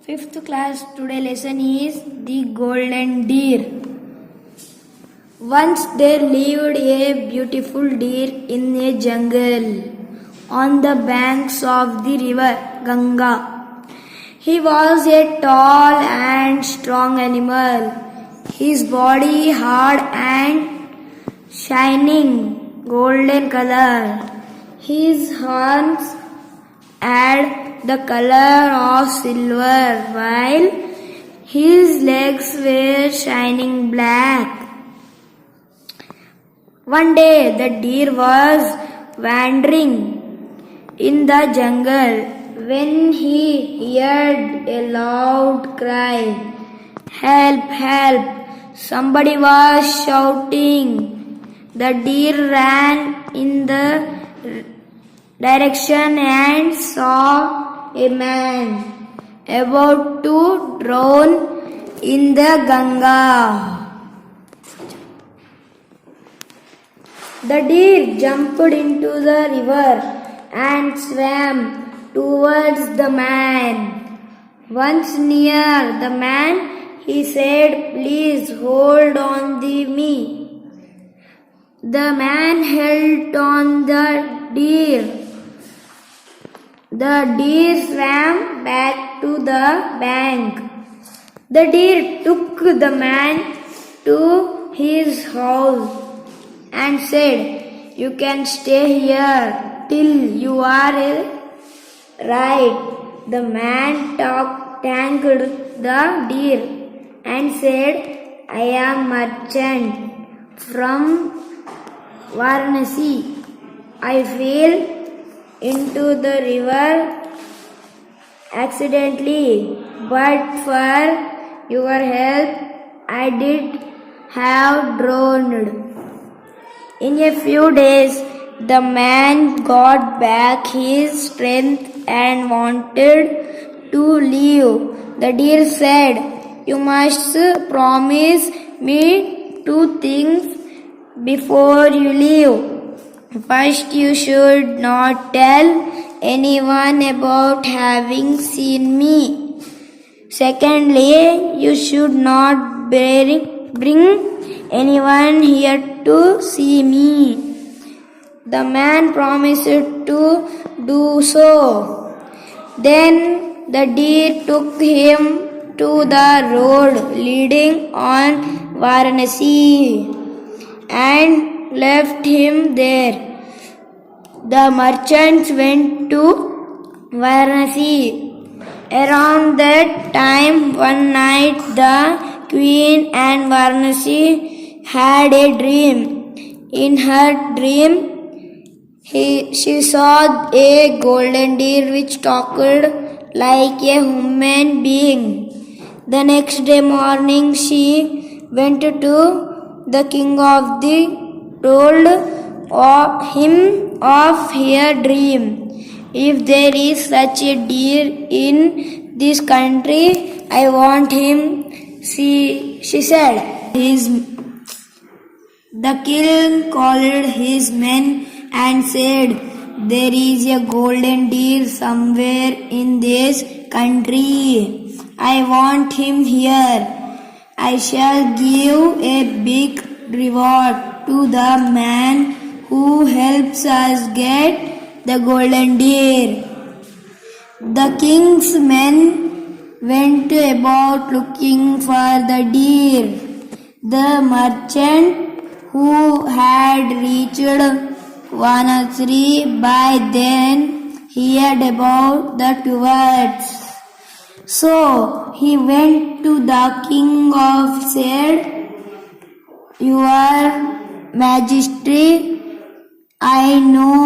Fifth class, today lesson is the golden deer. Once there lived a beautiful deer in a jungle on the banks of the river Ganga. He was a tall and strong animal, his body hard and shining golden color. His horns had the color of silver, while his legs were shining black. One day the deer was wandering in the jungle when he heard a loud cry. Help, help! Somebody was shouting. The deer ran in the direction and saw a man about to drown in the Ganga. The deer jumped into the river and swam towards the man. Once near the man, he said, "Please hold on to me." The man held on the deer. The deer swam back to the bank. The deer took the man to his house and said, "You can stay here till you are right." The man thanked the deer and said, "I am merchant from Varanasi. I fell into the river accidentally, but for your help I did have drowned." In a few days, the man got back his strength and wanted to leave. The deer said, "You must promise me 2 things before you leave. First, you should not tell anyone about having seen me. Secondly, you should not bring anyone here to see me." The man promised to do so. Then the deer took him to the road leading on Varanasi and left him there. The merchants went to Varanasi. Around that time, one night, the queen and Varanasi had a dream. In her dream, she saw a golden deer which talked like a human being. The next day morning, she went to the king of the told him of her dream. "If there is such a deer in this country, I want him," she said. The king called his men and said, "There is a golden deer somewhere in this country. I want him here. I shall give a big reward to the man who helps us get the golden deer." The king's men went about looking for the deer. The merchant who had reached Varanasi by then heard about the words. So he went to the king and said, "Your Majesty, I know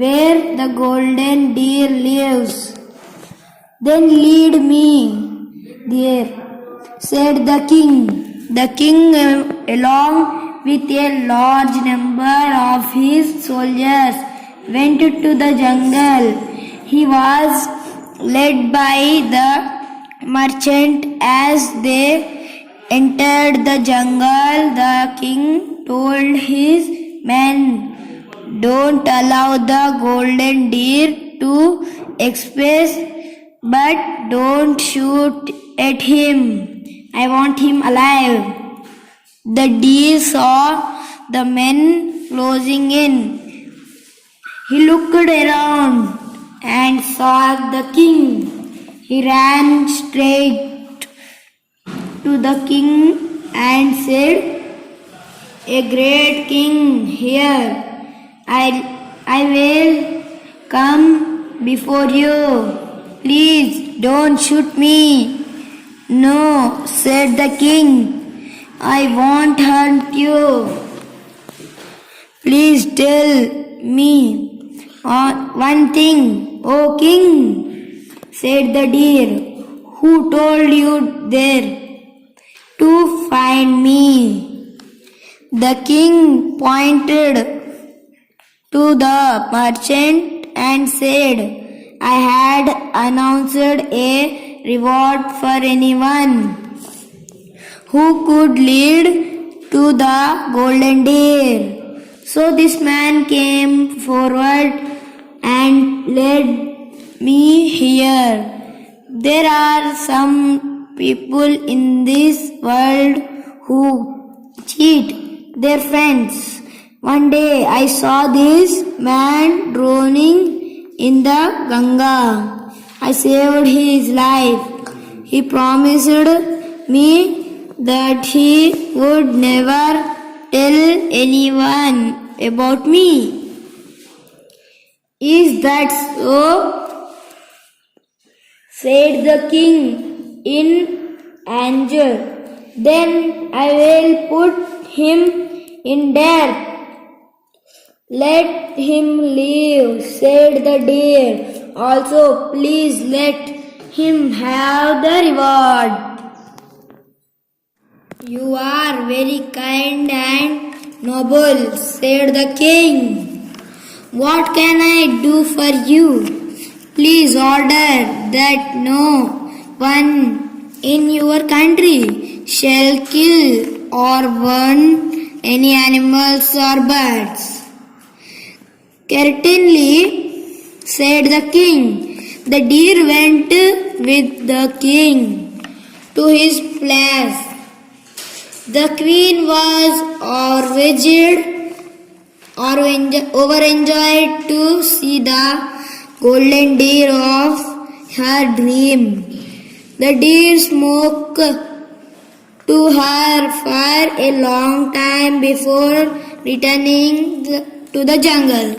where the golden deer lives." "Then lead me there," said the king. The king, along with a large number of his soldiers, went to the jungle. He was led by the merchant. As they entered the jungle, the king told his men, "Don't allow the golden deer to express, but don't shoot at him. I want him alive. The deer saw the men closing in. He looked around and saw the king. He ran straight to the king and said, "A great king here. I will come before you. Please don't shoot me." "No," said the king. "I won't hurt you. Please tell me one thing, O king," said the deer. "Who told you there to find me?" The king pointed to the merchant and said, "I had announced a reward for anyone who could lead to the golden deer. So this man came forward and led me here. There are some people in this world who cheat their friends. One day I saw this man drowning in the Ganga. I saved his life. He promised me that he would never tell anyone about me. Is that so?" said the king in anger. "Then I will put him in death." "Let him live," said the deer. "Also, please let him have the reward." "You are very kind and noble," said the king. "What can I do for you?" "Please order that no one in your country shall kill or burn any animals or birds." "Certainly," said the king. The deer went with the king to his palace. The queen was overjoyed to see the golden deer of her dream. The deer spoke to her for a long time before returning to the jungle.